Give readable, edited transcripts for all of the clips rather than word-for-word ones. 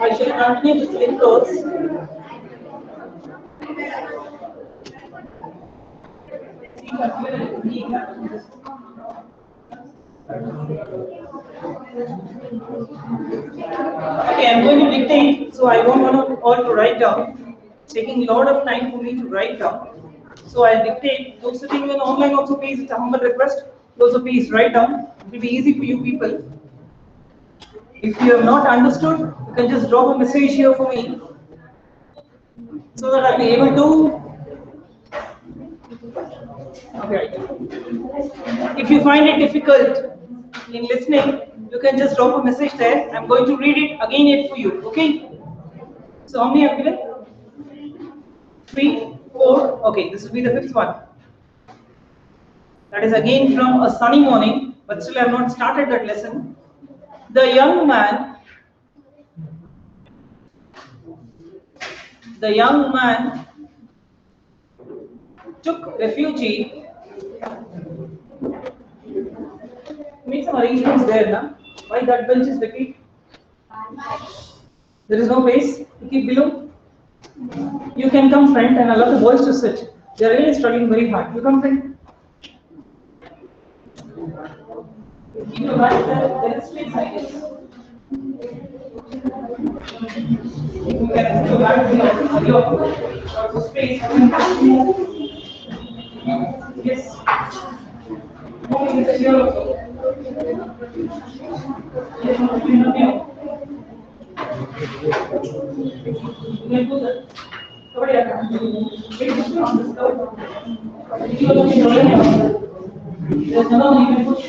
I shall continue this because okay, I'm going to dictate, so I don't want you all to write down. It's taking a lot of time for me to write down. So I'll dictate. Those sitting in online also, please, it's a humble request. Those of please write down. It will be easy for you people. If you have not understood, you can just drop a message here for me so that I'll be able to. Okay. If you find it difficult in listening, you can just drop a message there. I'm going to read it again for you. Okay. So how many have given? 3, 4. Okay, this will be the fifth one. That is again from a sunny morning, but still I have not started that lesson. The young man took refuge. Make some arrangements there, na? Why that bench is vacant? There is no place to keep below. You can come front and allow the boys to sit. They are really struggling very hard. You come front. Keep your back there is space, I guess. You can put your back there. Your space. Yes. Moving in the chair also. Yes, no. You can do that. Somebody else. Wait, just on this cover. You are looking rolling. There's another one you can push.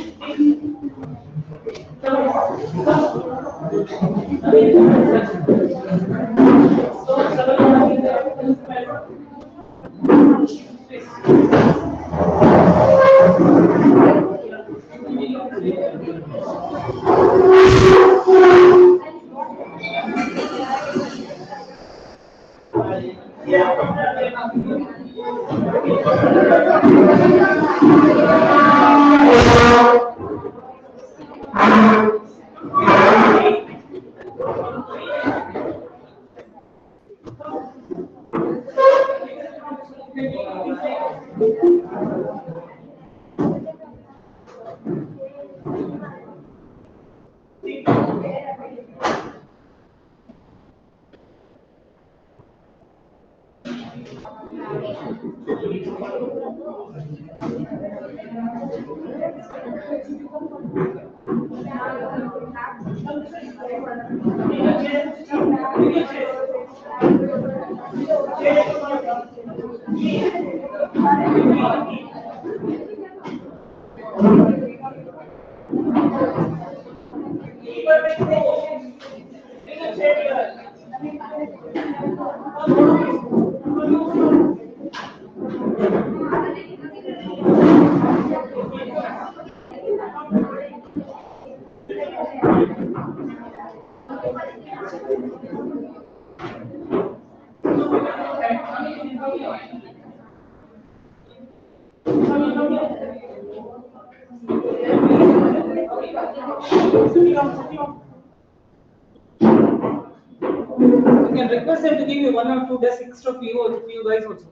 You can request them to give you 1 or 2 desks extra for you guys also.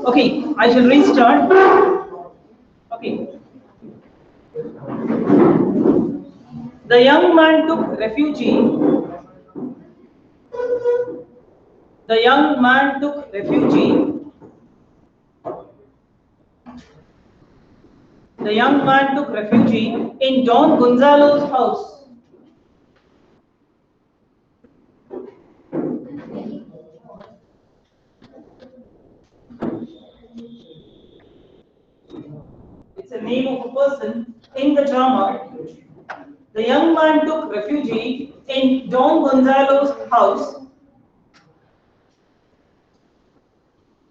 Okay, I shall restart. Okay. The young man took refuge. The young man took refuge. The young man took refuge in Don Gonzalo's house. It's a name of a person in the drama. The young man took refuge in Don Gonzalo's house.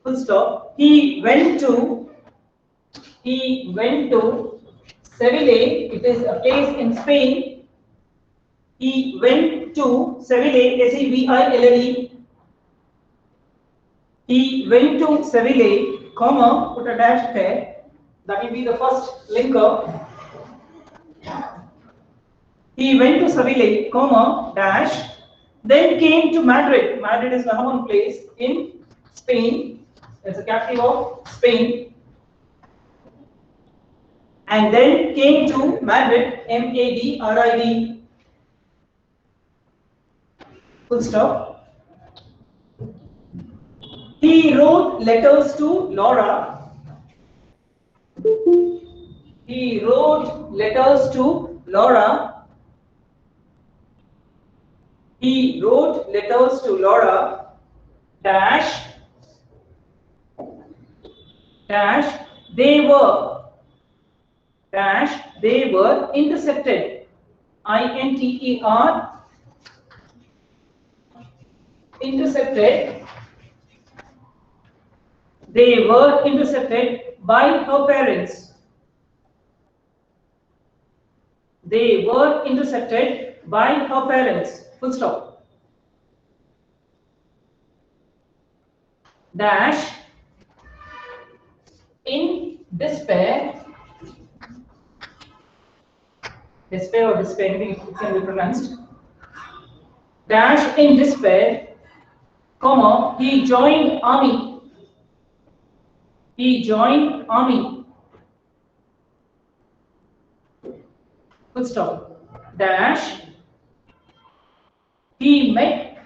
Full stop. He went to Seville. It is a place in Spain. He went to Seville, Seville. He went to Seville, comma, put a dash there. That will be the first linker. He went to Seville, comma, dash, then came to Madrid. Madrid is number one place in Spain. It's a capital of Spain. And then came to Madrid, Madrid. Full stop. He wrote letters to Laura. He wrote letters to Laura. He wrote letters to Laura. Dash. Dash. They were. Dash. They were intercepted. INTER. Intercepted. They were intercepted by her parents. They were intercepted by her parents. Full stop. Dash. In despair. Despair or despair, anything it can be pronounced. Dash in despair, comma, he joined army. He joined army. Full stop. Dash. He met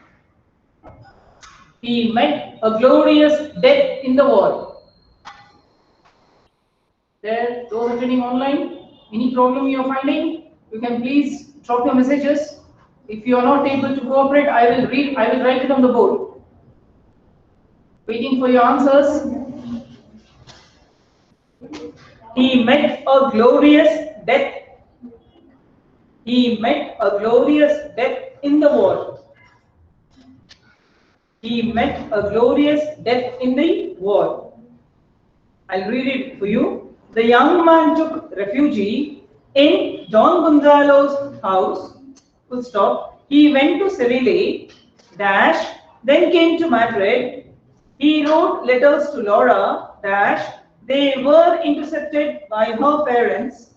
a glorious death in the war. There, those attending online, any problem you are finding, you can please drop your messages. If you are not able to cooperate, I will write it on the board. Waiting for your answers. He met a glorious death. He met a glorious death in the war. He met a glorious death in the war. I'll read it for you. The young man took refuge in Don Gonzalo's house. Full stop. He went to Seville, dash, then came to Madrid. He wrote letters to Laura, dash, they were intercepted by her parents,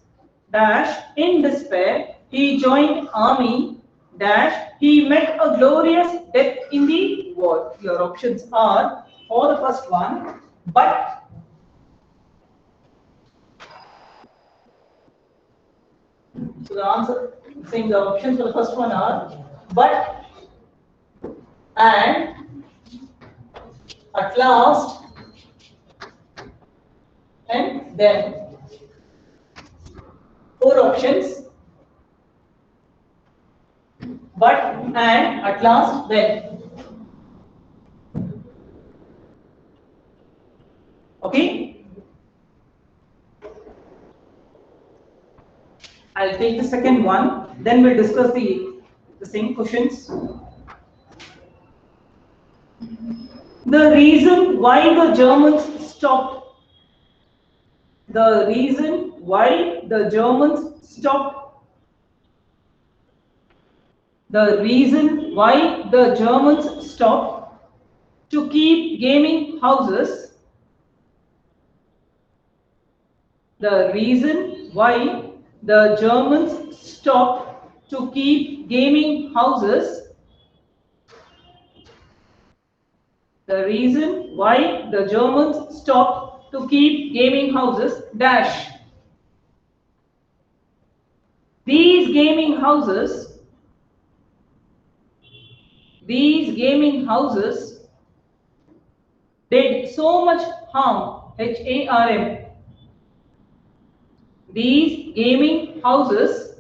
dash, in despair. He joined army, dash, he met a glorious death in the war. Your options are, for the first one, but, so the answer, saying the options for the first one are, but, and, at last, and then. 4 options. But, and, at last, then. Okay? I'll take the second one, then we'll discuss the same questions. The reason why the Germans stopped. The reason why the Germans stopped. The reason why the Germans stopped to keep gaming houses. The reason why the Germans stopped to keep gaming houses. The reason why the Germans stopped to keep gaming houses, dash. These gaming houses did so much harm, HARM. These gaming houses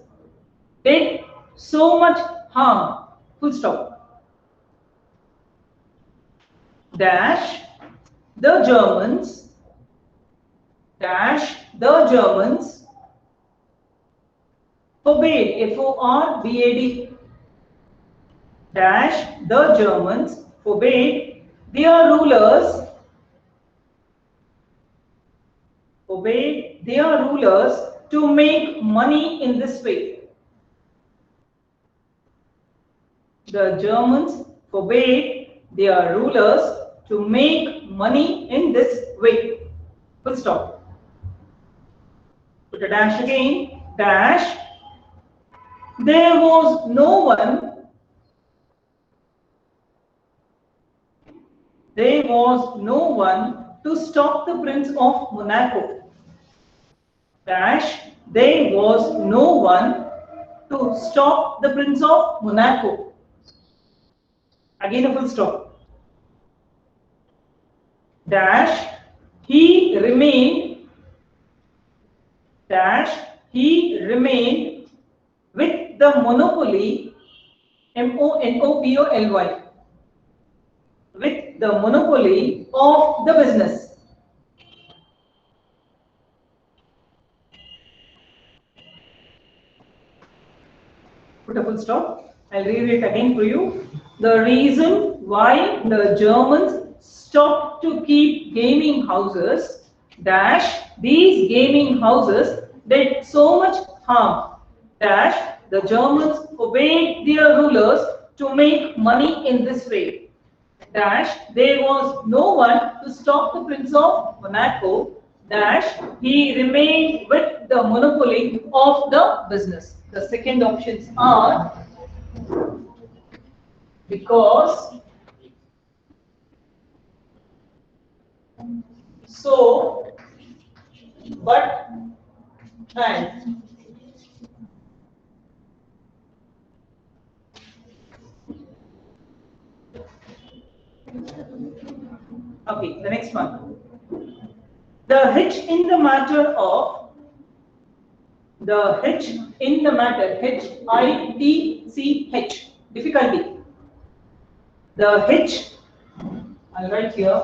did so much harm, full stop. Dash, the Germans, dash, the Germans forbade, F-O-R-B-A-D, dash, the Germans forbade their rulers, to make money in this way. The Germans forbade their rulers to make money in this way. Full stop. Put a dash again, dash. There was no one to stop the Prince of Monaco. Dash, there was no one to stop the Prince of Monaco. Again a full stop. Dash, he remained with the monopoly, M-O-N-O-P-O-L-Y, with the monopoly of the business. Put a full stop. I'll read it again for you. The reason why the Germans stopped to keep gaming houses, dash, these gaming houses did so much harm, dash, the Germans forbade their rulers to make money in this way, dash, there was no one to stop the Prince of Monaco, dash, he remained with the monopoly of the business. The second options are because, so, but, and. Okay, the next one. The hitch in the matter of, H-I-T-C-H, difficulty. The hitch, I'll write here,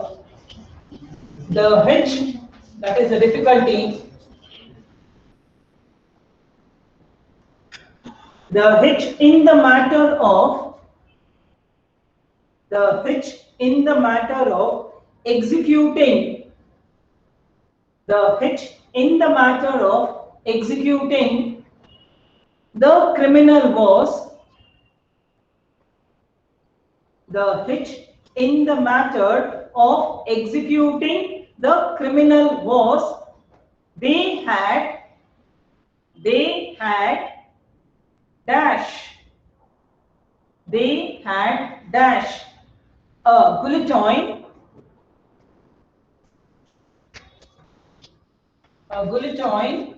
the hitch, that is the difficulty. The hitch in the matter of, executing, the criminal was, the hitch in the matter of executing the criminal was, they had dash, a guillotine,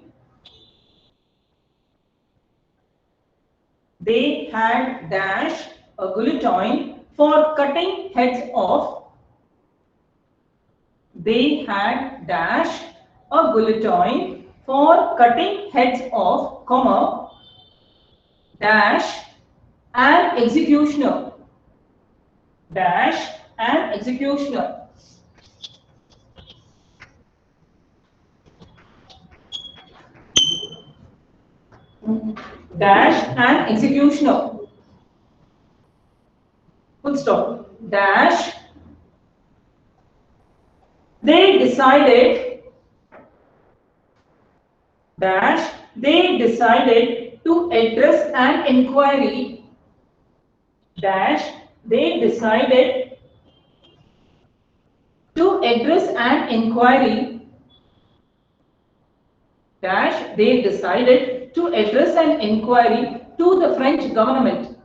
they had dash, a guillotine for cutting heads off, they had dash, a guillotine for cutting heads off, comma, dash, an executioner, dash, an executioner. Dash, an executioner. Full stop. Dash, they decided, dash, they decided to address an inquiry, dash, they decided to address an inquiry, dash, they decided to address an inquiry to the French government,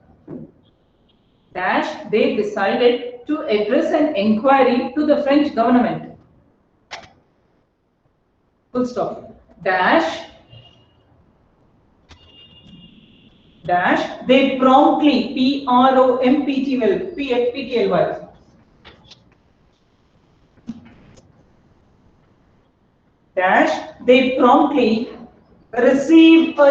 dash, they decided to address an inquiry to the French government. Full stop. Dash, they promptly, P-R-O-M-P-T-L-Y, dash, they promptly received a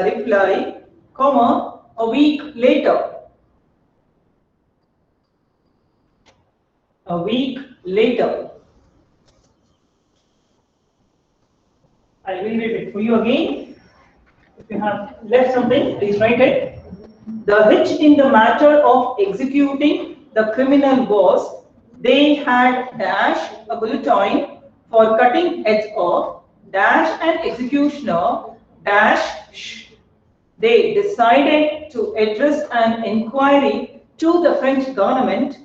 reply, comma, a week later, I'll read it for you again. If you have left something, please write it. The hitch in the matter of executing the criminal was they had dash a bulletin for cutting heads off, dash an executioner, dash sh. They decided to address an inquiry to the French government,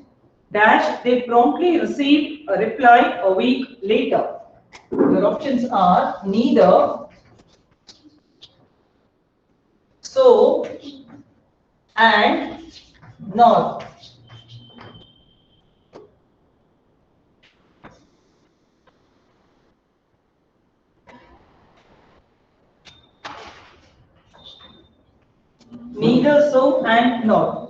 dash they promptly received a reply a week later. Your options are neither, so, and nor. Neither, so, and nor.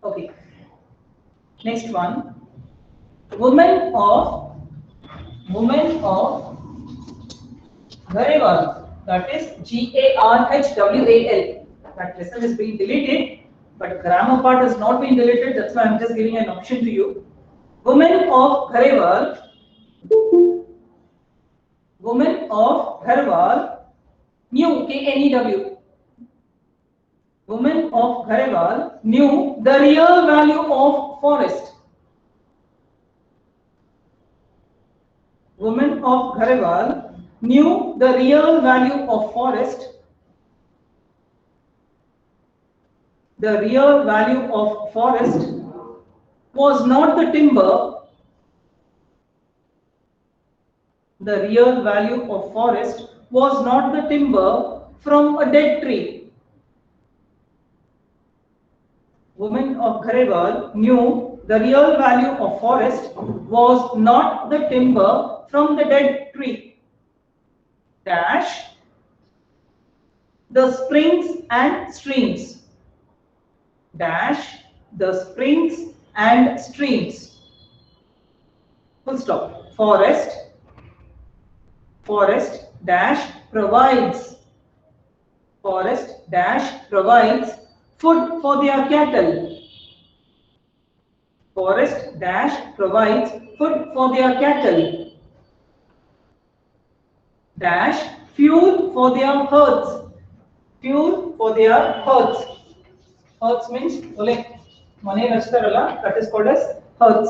Okay. Next one. Women of Garhwal. That is Garhwal. That lesson is being deleted, but grammar part has not been deleted. That's why I'm just giving an option to you. Women of Garhwal. Women of Garhwal knew K-N-E-W. Women of Garhwal knew the real value of forest. Women of Garhwal knew the real value of forest. The real value of forest was not the timber. The real value of forest was not the timber from a dead tree. Women of Garhwal knew the real value of forest was not the timber from the dead tree. Dash the springs and streams. Dash the springs and streams. Full stop. Forest dash provides. Forest dash provides food for their cattle. Forest dash provides food for their cattle. Dash fuel for their herds. Fuel for their herds. Herds means mane nastaralla, that is called as herds.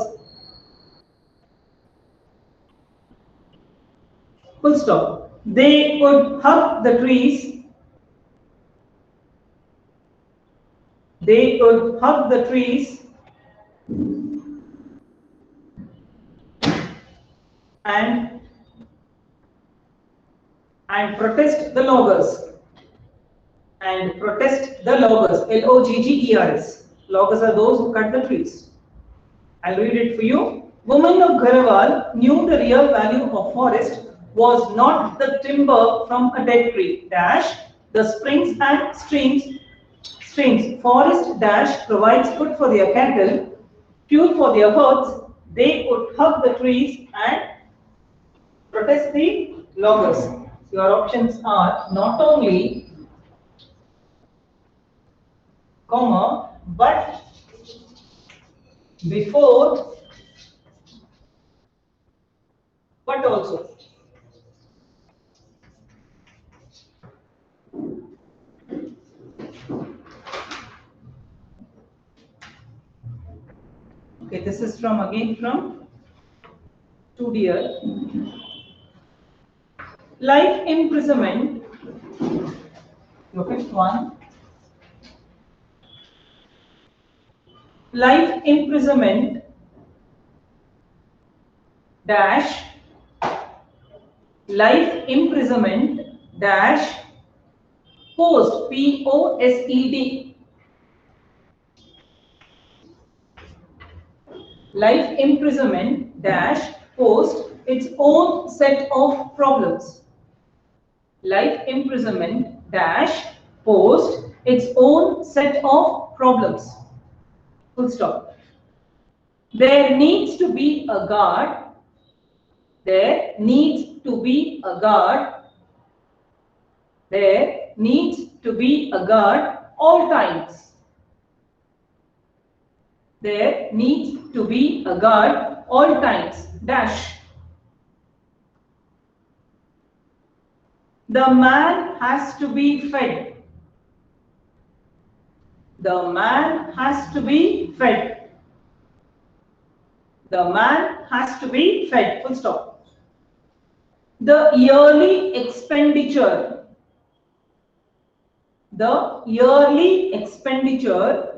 Full stop. They would hug the trees. They would hug the trees and protest the loggers. And protest the loggers. L-O-G-G-E-R-S. Loggers are those who cut the trees. I'll read it for you. Women of Garhwal knew the real value of forest was not the timber from a dead tree. Dash the springs and streams. Forest dash provides food for their cattle, fuel for their herds. They would hug the trees and protest the loggers. Your options are not only, comma, but before, but also. Okay, this is from 2 dear. Life imprisonment. Your fifth one. Life imprisonment dash. Life imprisonment dash post, P-O-S-E-D. Life imprisonment dash post its own set of problems. Life imprisonment dash post its own set of problems. Full stop. There needs to be a guard. There needs to be a guard. There needs to be a guard all times. There needs to be a guard all times. Dash. The man has to be fed. The man has to be fed. The man has to be fed. Full stop. The yearly expenditure. The yearly expenditure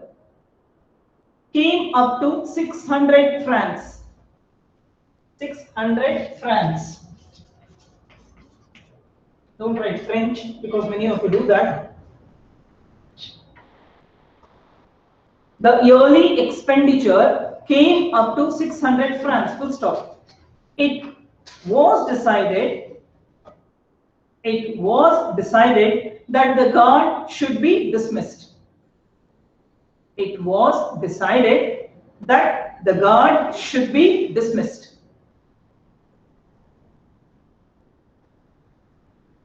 came up to 600 francs. 600 francs. Don't write French because many of you do that. The yearly expenditure came up to 600 francs. Full stop. It was decided that the guard should be dismissed. It was decided that the guard should be dismissed.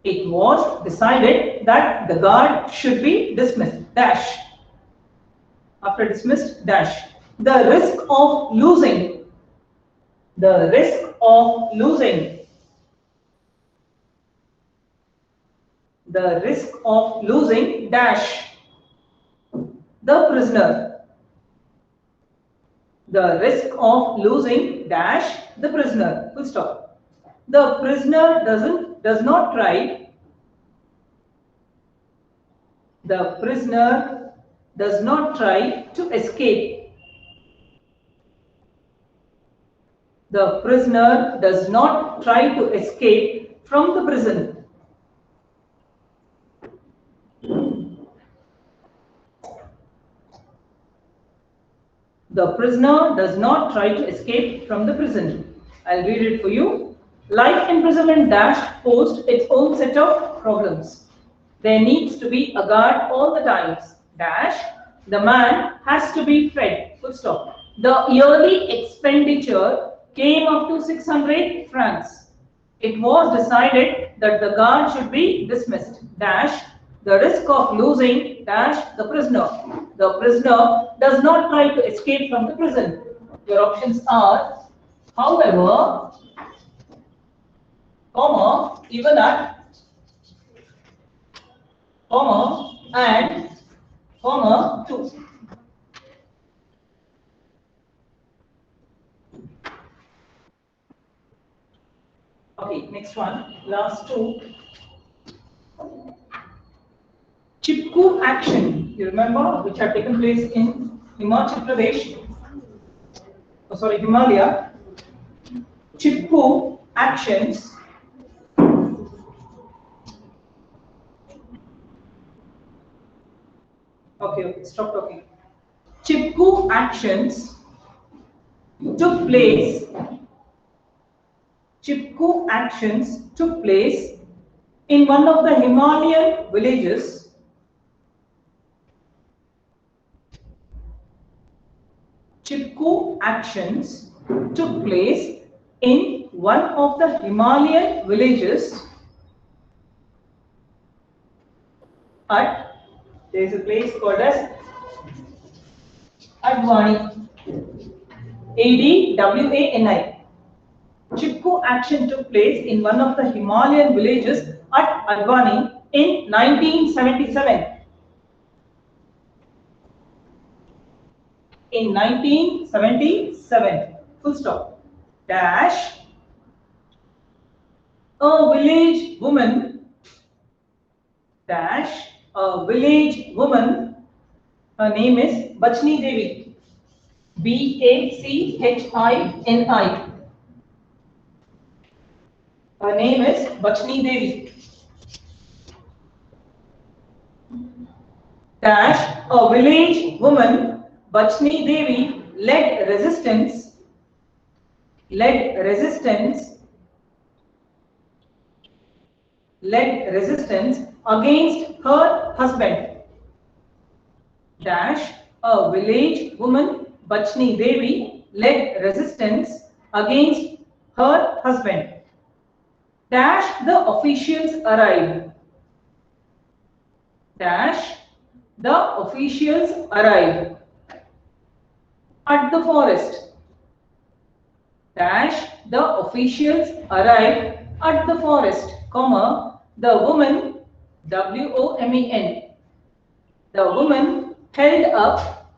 It was decided that the guard should be dismissed. Dash. After dismissed, dash. The risk of losing. The risk of losing. The risk of losing, dash. The prisoner. The risk of losing, dash, the prisoner. Full stop. The prisoner does not try. The prisoner does not try to escape. The prisoner does not try to escape from the prison. The prisoner does not try to escape from the prison. I'll read it for you. Life imprisonment dash posed its own set of problems. There needs to be a guard all the times. Dash. The man has to be fed. Full stop. The yearly expenditure came up to 600 francs. It was decided that the guard should be dismissed. Dash. The risk of losing, dash, the prisoner. The prisoner does not try to escape from the prison. Your options are, however, comma, even at, comma, and, comma, to. Okay, next one, last two. Chipko action, you remember, which had taken place in Himachal Pradesh, Himalaya. Chipko actions okay, stop talking. Chipko actions took place. Chipko actions took place in one of the Himalayan villages. Chipko actions took place in one of the Himalayan villages at, there is a place called as Advani. Adwani. Chipko action took place in one of the Himalayan villages at Advani in 1977. In 1977, full stop. Dash. A village woman. Dash. A village woman. Her name is Bachni Devi. Bachini. Her name is Bachni Devi. Dash. A village woman. Bachni Devi led resistance against her husband. Dash. A village woman, Bachni Devi, led resistance against her husband. Dash. The officials arrived. Dash. The officials arrived. at the forest. Dash, the officials arrived at the forest, comma, the woman, WOMEN, the woman held up,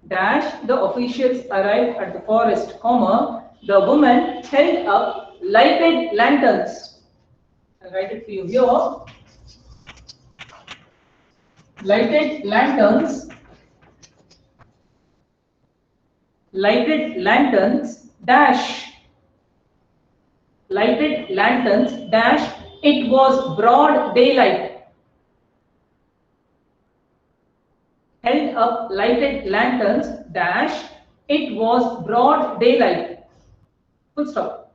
dash, the officials arrived at the forest, comma, the woman held up lighted lanterns. I'll write it for you here. Lighted lanterns, dash, lighted lanterns, dash, it was broad daylight. Held up lighted lanterns, dash, it was broad daylight. Full stop.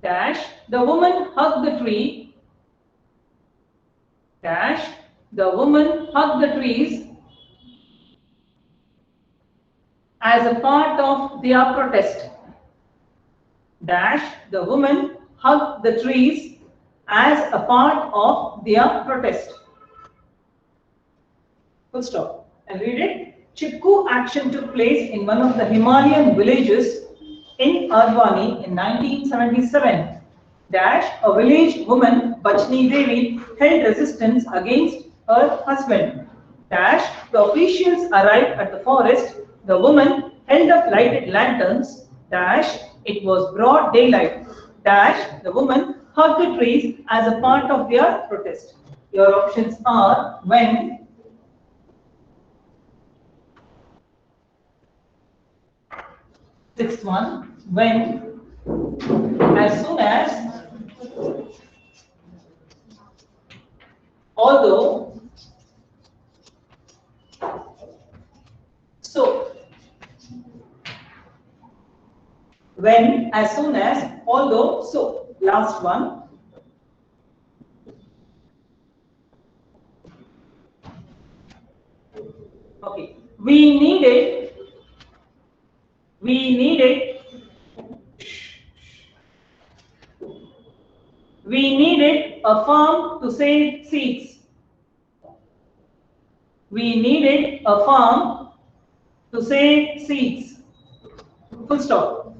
Dash, the woman hugged the tree, dash, the woman hugged the trees as a part of their protest. Dash, the woman hugged the trees as a part of their protest. Full stop. And read it. Chipko action took place in one of the Himalayan villages in Ardwani in 1977. Dash, a village woman, Bachni Devi, held resistance against her husband. Dash, the officials arrived at the forest. The woman held up lighted lanterns. Dash, it was broad daylight. Dash, the woman hugged the trees as a part of their protest. Your options are when, sixth one, when, as soon as, although, so. When, as soon as, although, so. Last one. Okay. We needed a farm to save seeds. We needed a farm to save seeds. Full stop.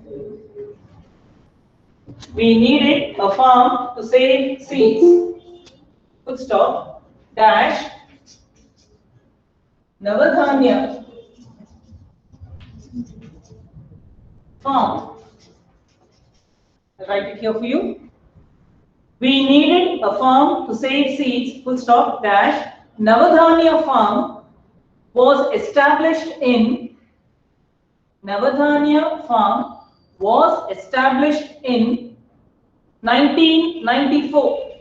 We needed a farm to save seeds. Full stop. Dash. Navadhanya farm. I'll write it here for you. We needed a farm to save seeds. Full stop. Dash. Navadhanya farm was established in 1994.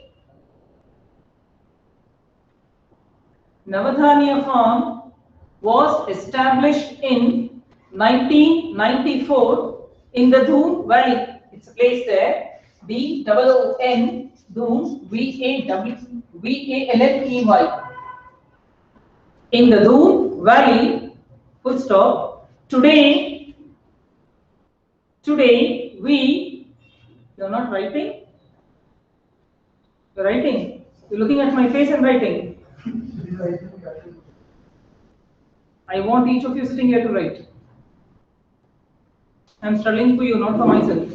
Navadhanya farm was established in 1994 in the Doon Valley. It's a place there. DOON, Doon, VALLEY. In the Doon Valley, full stop. Today we, you're not writing? You're writing. You're looking at my face and writing. I want each of you sitting here to write. I'm struggling for you, not for myself.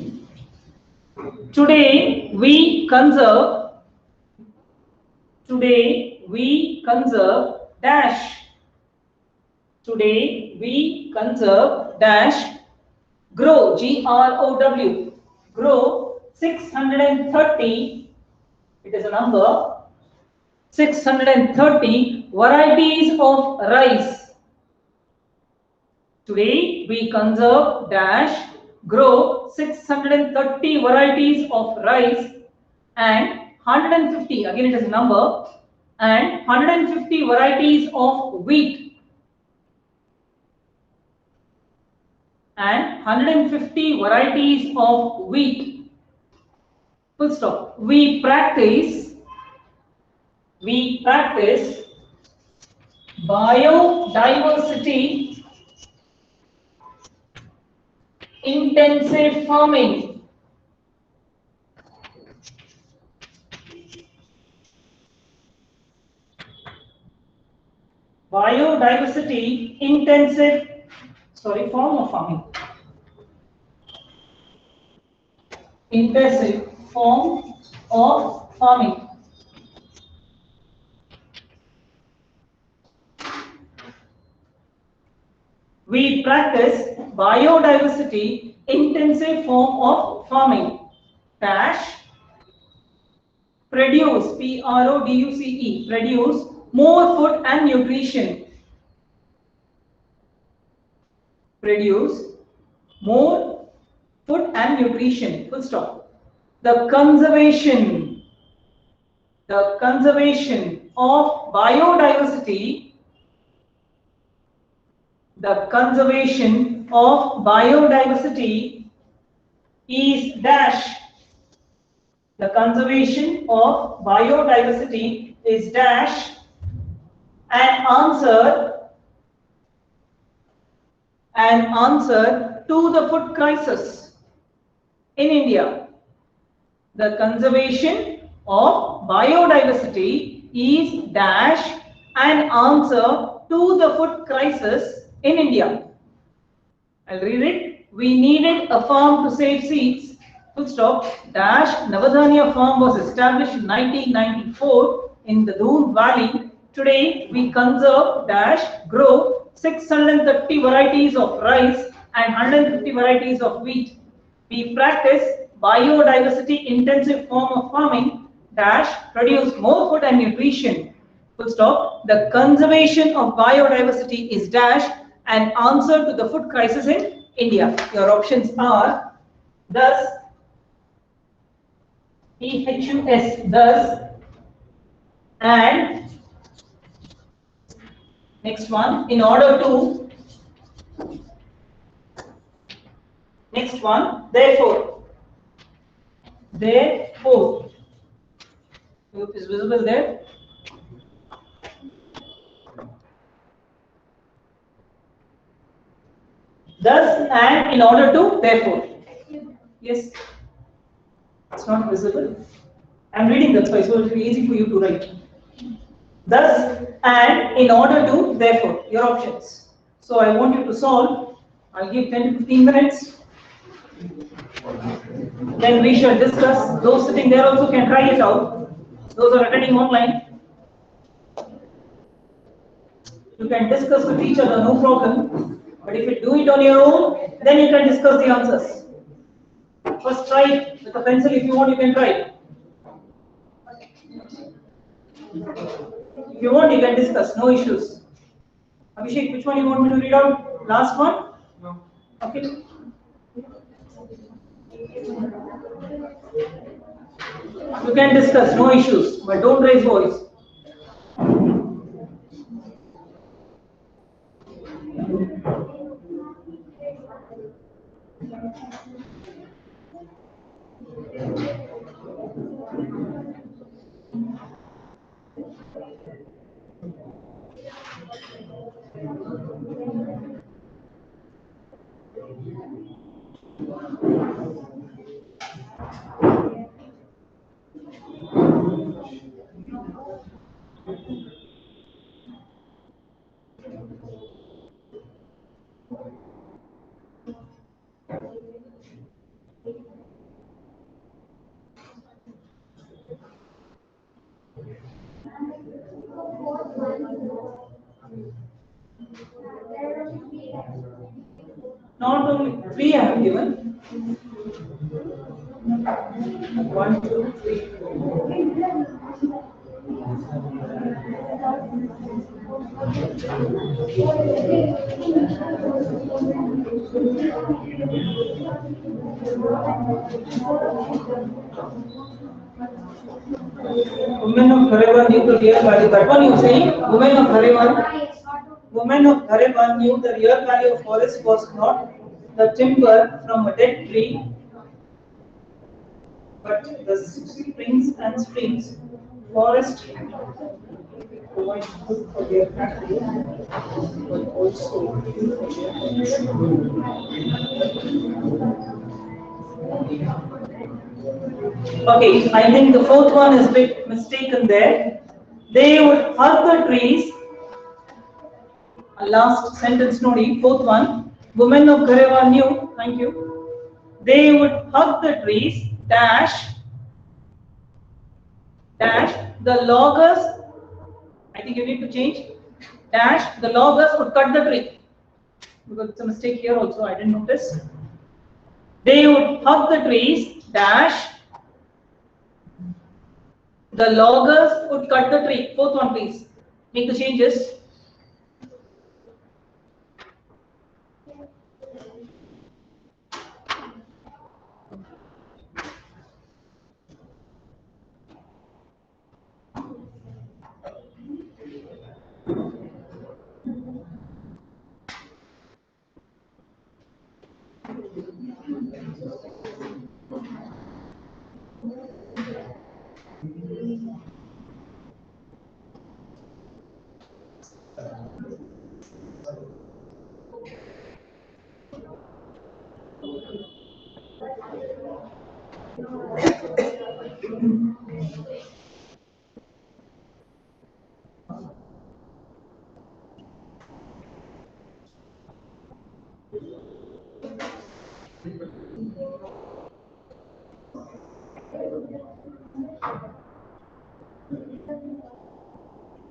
Today we conserve dash. Today we conserve dash grow, GROW, grow 630, it is a number, 630 varieties of rice. Today we conserve dash grow 630 varieties of rice and 150, again it is a number, and 150 varieties of wheat. And 150 varieties of wheat. Full stop. We practice biodiversity intensive farming. biodiversity intensive, form of farming. Intensive form of farming. We practice biodiversity intensive form of farming. Dash produce, Produce, produce more food and nutrition. Produce more food and nutrition. Full stop. The conservation of biodiversity. The conservation of biodiversity is dash. The conservation of biodiversity is dash an answer to the food crisis in India. The conservation of biodiversity is dash an answer to the food crisis in India. I'll read it. We needed a farm to save seeds. Full stop. Dash Navadhanya farm was established in 1994 in the Doon Valley. Today we conserve dash grow 630 varieties of rice and 150 varieties of wheat. We practice biodiversity intensive form of farming dash produce more food and nutrition. Full stop. The conservation of biodiversity is dash an answer to the food crisis in India. Your options are thus, EHUS, thus, and next one, in order to, next one, therefore. Therefore. Hope is visible there. Thus and in order to, therefore. Yes, it's not visible. I'm reading that, so it will be easy for you to write. Thus and in order to, therefore. Your options. So I want you to solve. I'll give 10 to 15 minutes. Then we shall discuss. Those sitting there also can try it out. Those are attending online. You can discuss with each other, no problem. But if you do it on your own, then you can discuss the answers. First try it with a pencil. If you want, you can try it. If you want, you can discuss, no issues. Abhishek, which one you want me to read out? Last one? No. Okay. You can discuss, no issues, but don't raise voice. Not only 3 I have given. 1, 2, 3, 4. Women of Dhareban knew the real value. That one you saying? Women of Dhareban knew the real value of forest was not the timber from a dead tree, but the springs and streams. Forest provides food for their family, but also fuel for their pollution. Okay, I think the fourth one is a bit mistaken there. They would hug the trees last sentence nodi, fourth one. Women of Garewa knew, thank you. They would hug the trees, dash, the loggers, I think you need to change, dash, the loggers would cut the tree. Because it's a mistake here also, I didn't notice. They would hug the trees, dash, the loggers would cut the tree. Fourth one, please. Make the changes.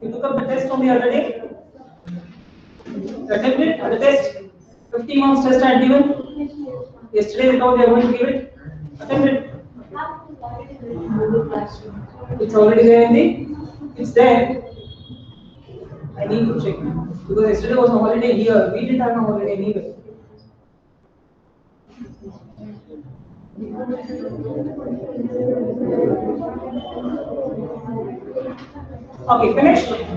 You took up the test on the other day? Attempted the test? 50 marks test I had given? Yesterday they thought they were going to give it? Attempted? It's already there in the? It's there. I need to check. Because yesterday was a holiday here. We didn't have a holiday either. Okay, finished?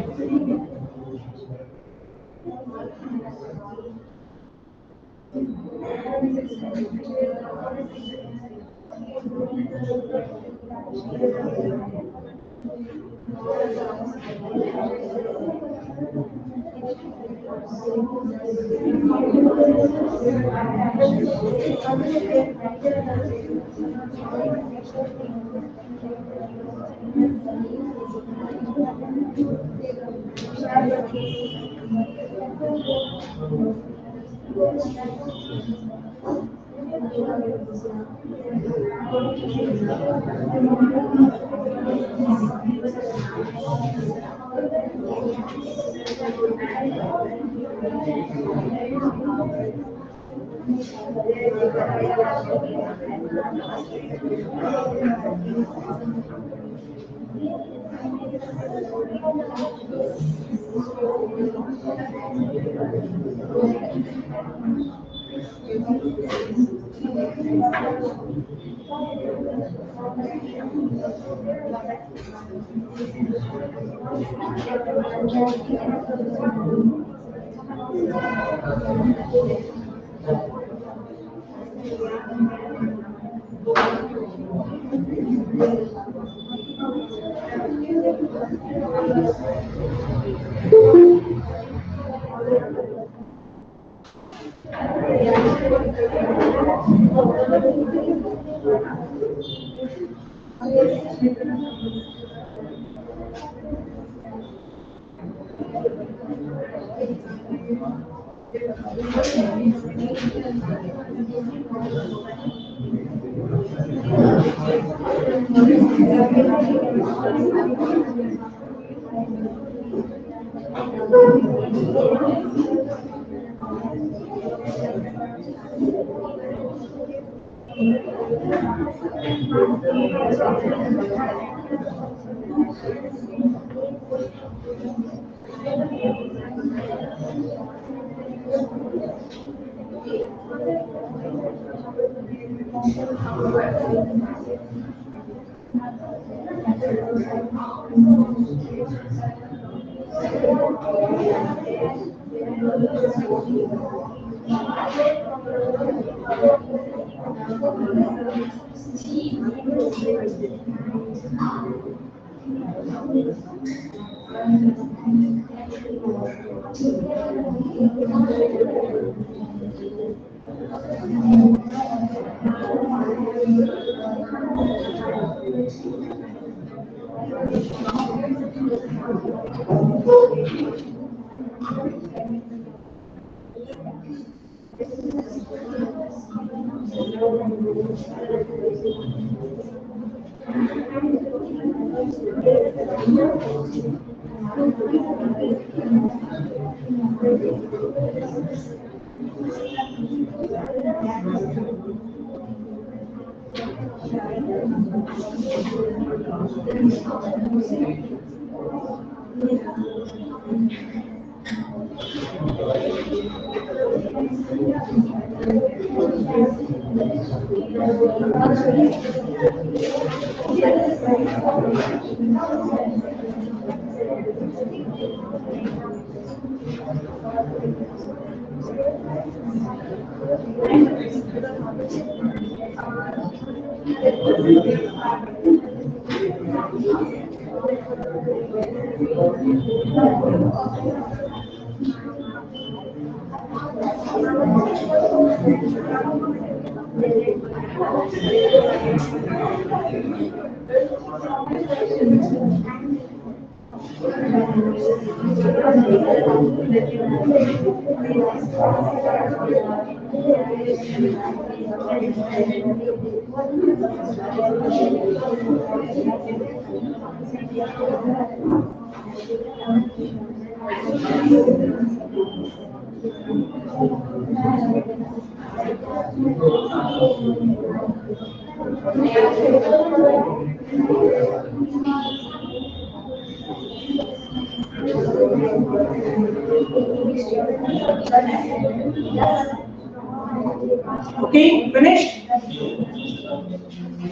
Okay, finished?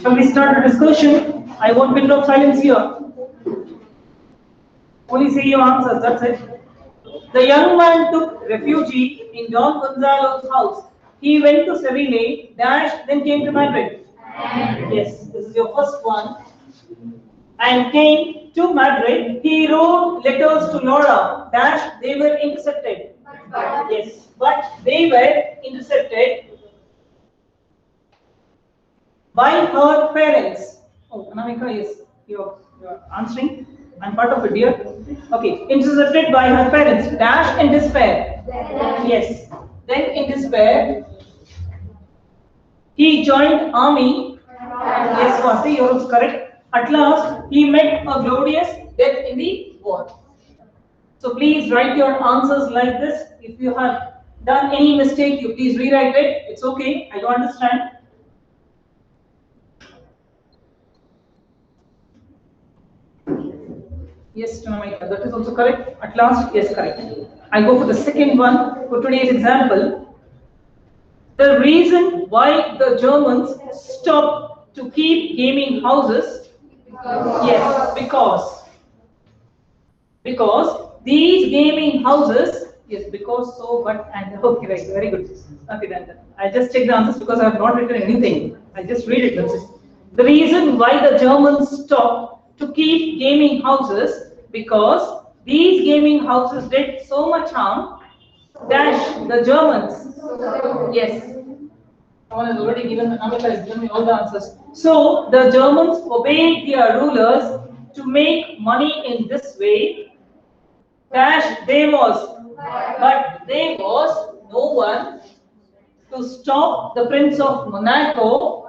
Shall we start the discussion? I want minute of silence here. Only say your answers, that's it. The young man took refuge in Don Gonzalo's house. He went to Seville, dash, then came to Madrid. Yes, this is your first one. And came to Madrid. He wrote letters to Laura, dash, they were intercepted. Yes, but they were intercepted by her parents. Oh, Anamika, yes, you're answering. I'm part of it, dear. Okay, intercepted by her parents. Dash in despair. Yes. Then in despair, he joined army. Yes, Swati, you're also correct. At last, he met a glorious death in the war. So please write your answers like this. If you have done any mistake, you please rewrite it. It's okay. I don't understand. Yes, Tanamika, that is also correct. At last, yes, correct. I go for the second one for today's example. The reason why the Germans stopped to keep gaming houses, yes, because these gaming houses, yes, because so, but, and, okay, right, very good. Okay, then. I just check the answers because I have not written anything. I just read it. That's it. The reason why the Germans stopped to keep gaming houses because these gaming houses did so much harm. Dash the Germans. Yes. Someone has already given, Amita has given me all the answers. So the Germans obeyed their rulers to make money in this way. Dash there was, but there was no one to stop the Prince of Monaco,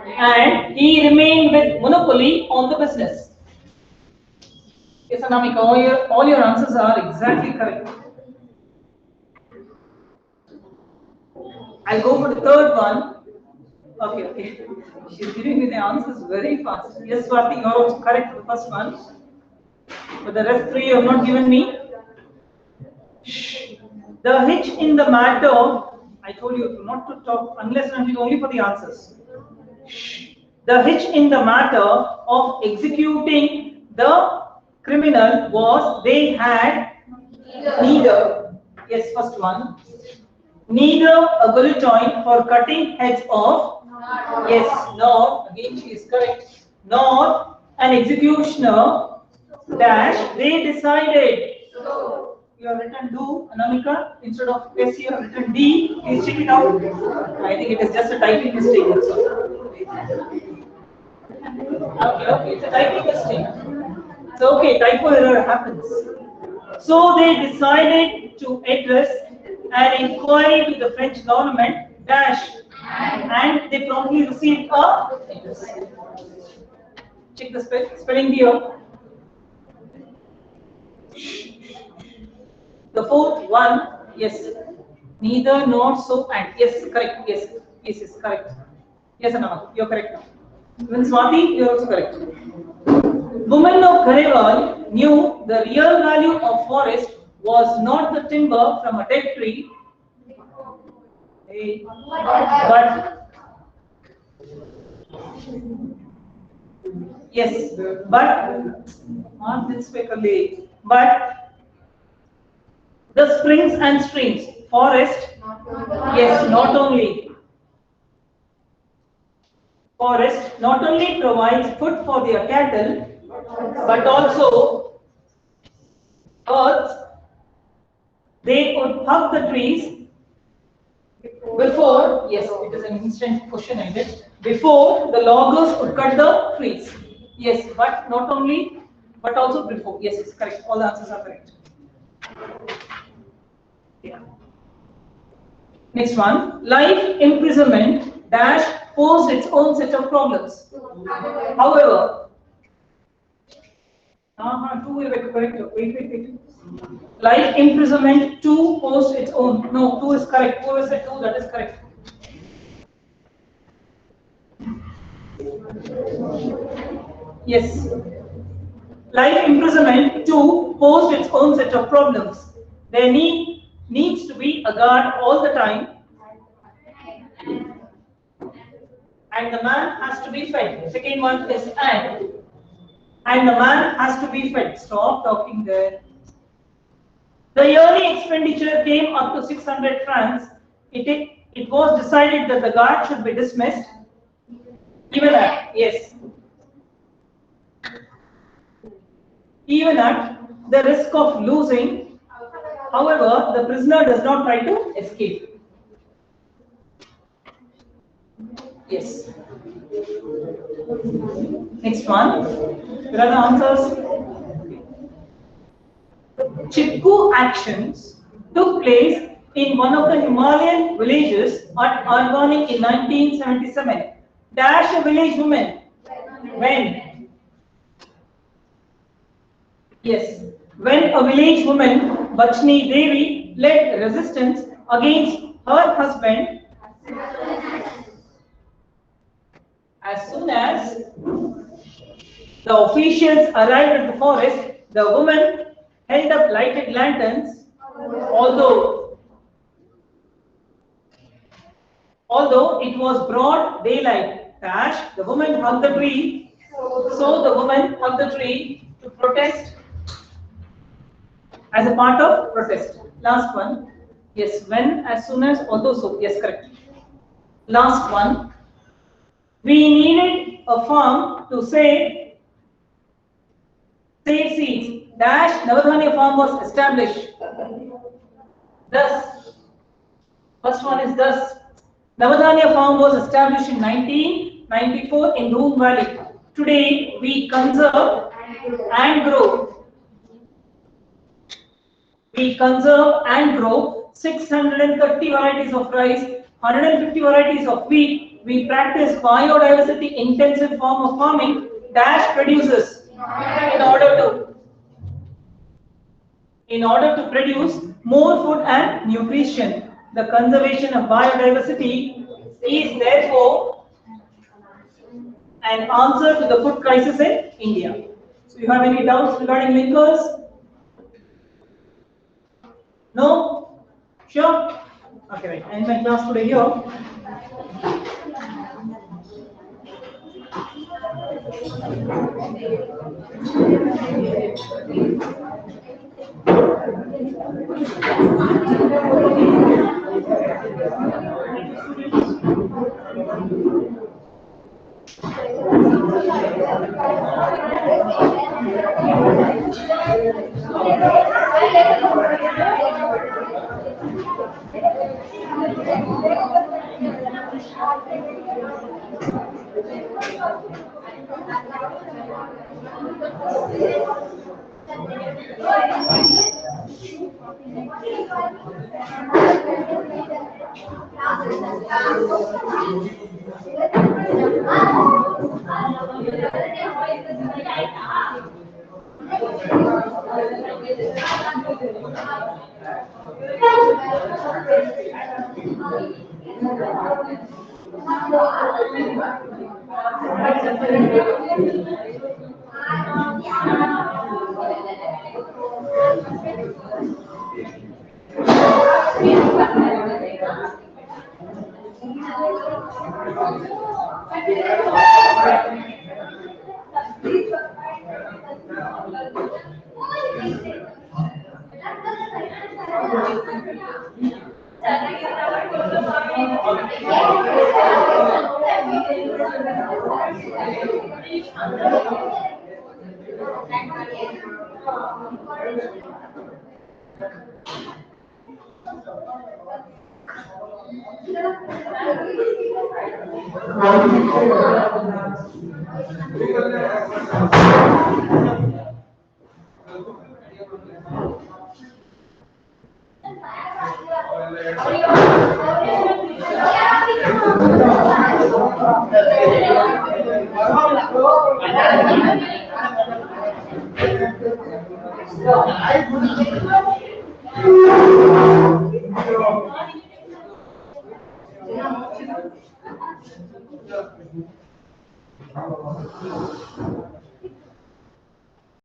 and he remained with monopoly on the business. Yes, Anamika, all your answers are exactly correct. I'll go for the third one. Okay. She's giving me the answers very fast. Yes, Swati, you're also correct for the first one. But the rest three you have not given me. The hitch in the matter, I told you not to talk unless and until only for the answers. The hitch in the matter of executing the criminal was they had neither, yes, first one, neither a guillotine for cutting heads off, yes, nor, again she is correct, nor an executioner, dash, they decided. You have written do, Anamika, instead of S you have written D, please check it out. I think it is just a typing mistake. Okay, it's a typing mistake. So okay, typo error happens. So they decided to address an inquiry to the French government, dash, and they promptly received a yes. Check the spelling here. The fourth one, yes. Neither, nor, so, and. Yes, correct. Yes, yes, yes, correct. Yes, Anama, you're correct now. Even Swati, you're also correct. Women of Garewal knew the real value of forest was not the timber from a dead tree, but yes, but not this way, colleague. But the springs and streams, forest, yes, not only forest not only provides food for their cattle, but also earth. They would hug the trees before, yes, it is an instant question I did. Before the loggers would cut the trees. Yes, but not only, but also before. Yes, it's correct. All the answers are correct. Yeah. Next one. Life imprisonment dash posed its own set of problems. However, two will be correct. Wait. Life imprisonment, two posed its own. No, two is correct. Who is the two? That is correct. Yes. Life imprisonment, two, posed its own set of problems. There needs to be a guard all the time, and the man has to be fed. Second one is and the man has to be fed. Stop talking there. The yearly expenditure came up to 600 francs. It was decided that the guard should be dismissed. Even at, yes. Even at the risk of losing, however, the prisoner does not try to escape. Yes. Next one. Here are the answers. Chipko actions took place in one of the Himalayan villages at Arvani in 1977. Dash a village woman. When? Yes. When a village woman, Bachni Devi, led resistance against her husband, as soon as the officials arrived at the forest, the woman held up lighted lanterns, although it was broad daylight. Dash, the woman hugged the tree. So the woman hugged the tree to protest as a part of protest. Last one. Yes, when, as soon as, although so. Yes, correct. Last one. We needed a farm to save seeds. Dash, Navadhanya farm was established. Thus, first one is thus. Navadhanya farm was established in 1994 in Doon Valley. Today, we conserve and grow. We conserve and grow 630 varieties of rice, 150 varieties of wheat. We practice biodiversity intensive form of farming. Dash produces in order to produce more food and nutrition. The conservation of biodiversity is therefore an answer to the food crisis in India. So you have any doubts regarding linkers? No? Sure? Okay, right. And my class today here.